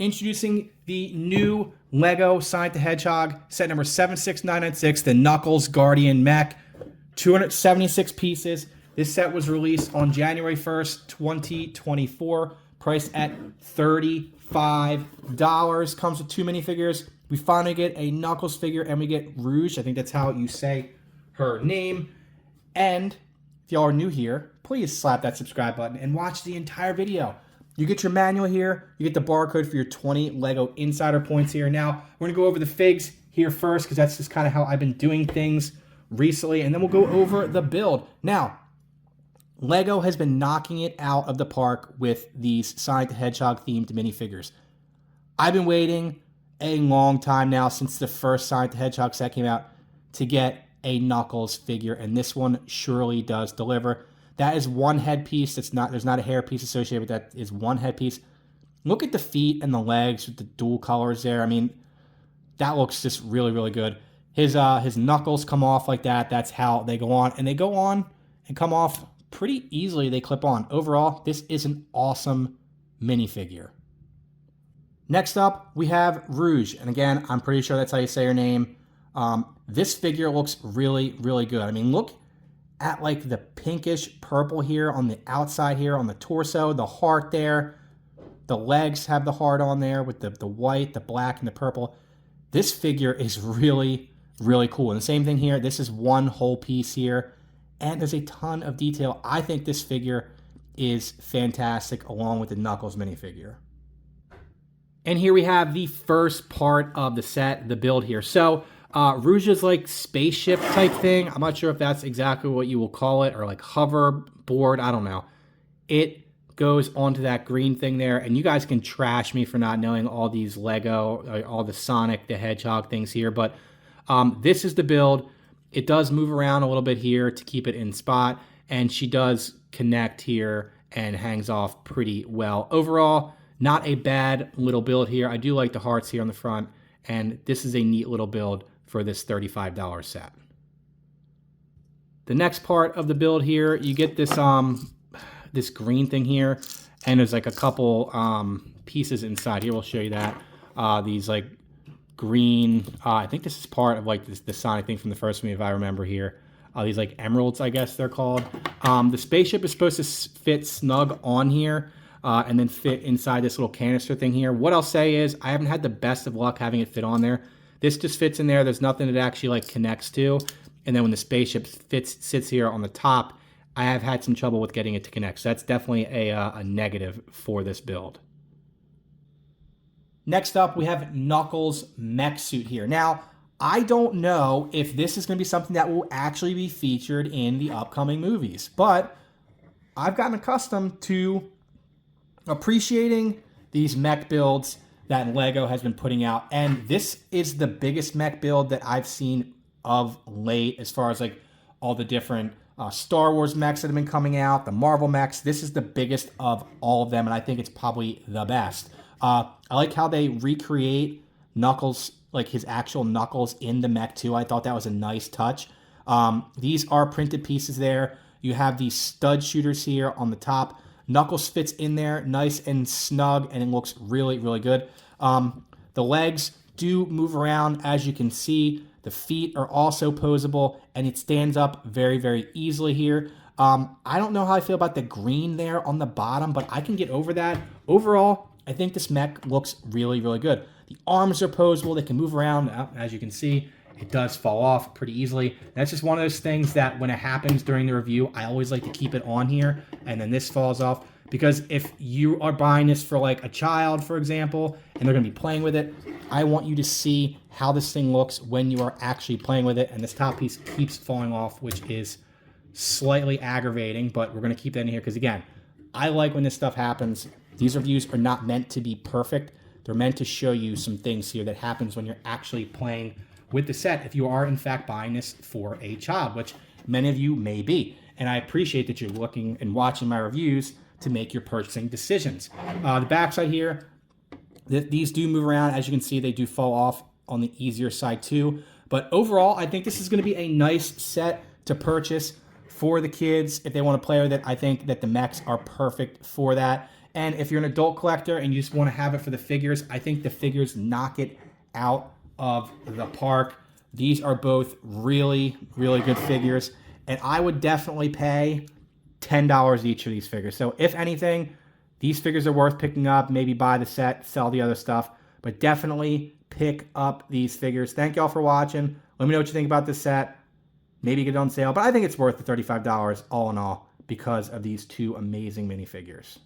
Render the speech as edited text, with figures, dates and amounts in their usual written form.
introducing the new Lego Sonic the Hedgehog set number 76996, the Knuckles Guardian Mech, 276 pieces. This set was released on January 1st, 2024, priced at $35. Comes with 2 minifigures. We finally get a Knuckles figure, and we get Rouge. I think that's how you say her name. And if y'all are new here, please slap that subscribe button and watch the entire video. You get your manual here. You get the barcode for your 20 Lego Insider points here. Now, we're going to go over the figs here first because that's just kind of how I've been doing things recently. And then we'll go over the build. Now, Lego has been knocking it out of the park with these Sonic the Hedgehog themed minifigures. I've been waiting a long time now since the first Sonic the Hedgehog set came out to get a Knuckles figure, and this one surely does deliver. That is one headpiece. There's not a hair piece associated with that. Is one headpiece. Look at the feet and the legs with the dual colors there. I mean, that looks just really, really good. His knuckles come off like that. That's how they go on, and they go on and come off pretty easily. They clip on. Overall, this is an awesome minifigure. Next up, we have Rouge. And again, I'm pretty sure that's how you say her name. This figure looks really, really good. I mean, look at like the pinkish purple here on the outside here on the torso, the heart there. The legs have the heart on there with the white, the black, and the purple. This figure is really, really cool. And the same thing here. This is one whole piece here. And there's a ton of detail. I think this figure is fantastic along with the Knuckles minifigure. And here we have the first part of the set, the build here. So Rouge's like spaceship type thing. I'm not sure if that's exactly what you will call it, or like hoverboard. I don't know. It goes onto that green thing there, and you guys can trash me for not knowing all these Lego, all the Sonic the Hedgehog things here. But this is the build. It does move around a little bit here to keep it in spot, and she does connect here and hangs off pretty well. Overall, not a bad little build here. I do like the hearts here on the front, and this is a neat little build for this $35 set. The next part of the build here, you get this this green thing here, and there's like a couple pieces inside here. We'll show you that. These like green, I think this is part of like the Sonic thing from the first movie, if I remember here. These like emeralds, I guess they're called. The spaceship is supposed to fit snug on here. And then fit inside this little canister thing here. What I'll say is I haven't had the best of luck having it fit on there. This just fits in there. There's nothing that actually like connects to. And then when the spaceship sits here on the top, I have had some trouble with getting it to connect. So that's definitely a negative for this build. Next up, we have Knuckles Mech Suit here. Now, I don't know if this is going to be something that will actually be featured in the upcoming movies, but I've gotten accustomed to appreciating these mech builds that Lego has been putting out, and this is the biggest mech build that I've seen of late as far as like all the different Star Wars mechs that have been coming out, the Marvel mechs. This is the biggest of all of them, and I think it's probably the best. I like how they recreate Knuckles, like his actual Knuckles in the mech too. I thought that was a nice touch. These are printed pieces there. You have these stud shooters here on the top. Knuckles fits in there nice and snug, and it looks really, really good. The legs do move around, as you can see. The feet are also posable, and it stands up very, very easily here. I don't know how I feel about the green there on the bottom, but I can get over that. Overall, I think this mech looks really, really good. The arms are posable. They can move around. As you can see, it does fall off pretty easily. That's just one of those things that when it happens during the review, I always like to keep it on here, and then this falls off. Because if you are buying this for like a child, for example, and they're going to be playing with it, I want you to see how this thing looks when you are actually playing with it. And this top piece keeps falling off, which is slightly aggravating, but we're going to keep that in here because, again, I like when this stuff happens. These reviews are not meant to be perfect. They're meant to show you some things here that happens when you're actually playing with the set, if you are, in fact, buying this for a child, which many of you may be. And I appreciate that you're looking and watching my reviews to make your purchasing decisions. The backside here, these do move around. As you can see, they do fall off on the easier side too. But overall, I think this is going to be a nice set to purchase for the kids if they want to play with it. I think that the mechs are perfect for that. And if you're an adult collector and you just want to have it for the figures, I think the figures knock it out of the park. These are both really, really good figures. And I would definitely pay $10 each for these figures. So if anything, these figures are worth picking up. Maybe buy the set, sell the other stuff. But definitely pick up these figures. Thank y'all for watching. Let me know what you think about this set. Maybe get it on sale. But I think it's worth the $35 all in all because of these two amazing minifigures.